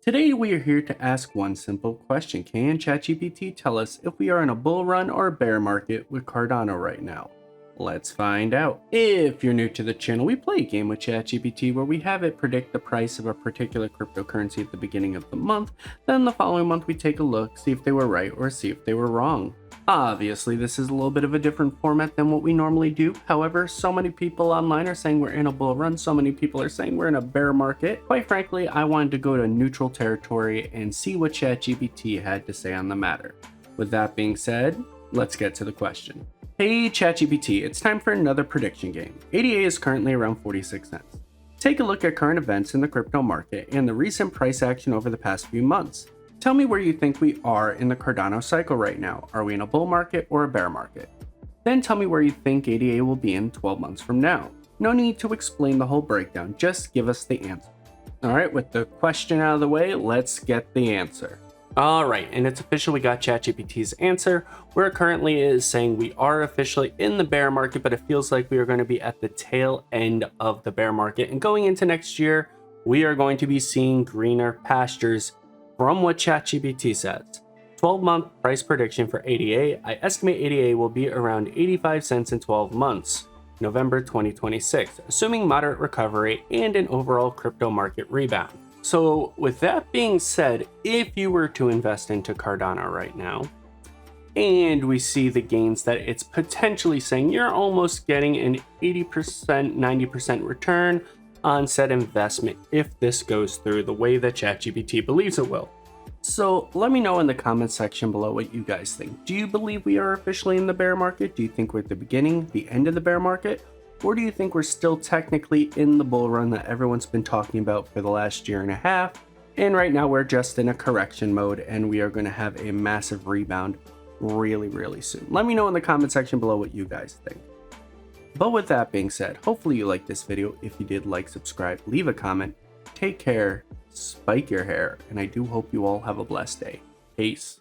Today we are here to ask one simple question. Can ChatGPT tell us if we are in a bull run or a bear market with Cardano right now? Let's find out. If you're new to the channel, we play a game with ChatGPT where we have it predict the price of a particular cryptocurrency at the beginning of the month. Then the following month we take a look, see if they were right or see if they were wrong. Obviously, this is a little bit of a different format than what we normally do. However, so many people online are saying we're in a bull run. So many people are saying we're in a bear market. Quite frankly, I wanted to go to neutral territory and see what ChatGPT had to say on the matter. With that being said, let's get to the question. Hey ChatGPT, it's time for another prediction game. ADA is currently around 46 cents. Take a look at current events in the crypto market and the recent price action over the past few months. Tell me where you think we are in the Cardano cycle right now. Are we in a bull market or a bear market? Then tell me where you think ADA will be in 12 months from now. No need to explain the whole breakdown, just give us the answer. Alright, with the question out of the way, let's get the answer. Alright, and it's official, we got ChatGPT's answer, where it currently is saying we are officially in the bear market, but it feels like we are going to be at the tail end of the bear market. And going into next year, we are going to be seeing greener pastures from what ChatGPT says. 12-month price prediction for ADA, I estimate ADA will be around 85 cents in 12 months, November 2026, assuming moderate recovery and an overall crypto market rebound. So with that being said, if you were to invest into Cardano right now, and we see the gains that it's potentially saying you're almost getting an 80%, 90% return on said investment if this goes through the way that ChatGPT believes it will. So let me know in the comment section below what you guys think. Do you believe we are officially in the bear market? Do you think we're at the beginning, the end of the bear market? Or do you think we're still technically in the bull run that everyone's been talking about for the last year and a half? And right now we're just in a correction mode and we are going to have a massive rebound really soon. Let me know in the comment section below what you guys think. But with that being said, hopefully you liked this video. If you did, like, subscribe, leave a comment, take care, spike your hair, and I do hope you all have a blessed day. Peace.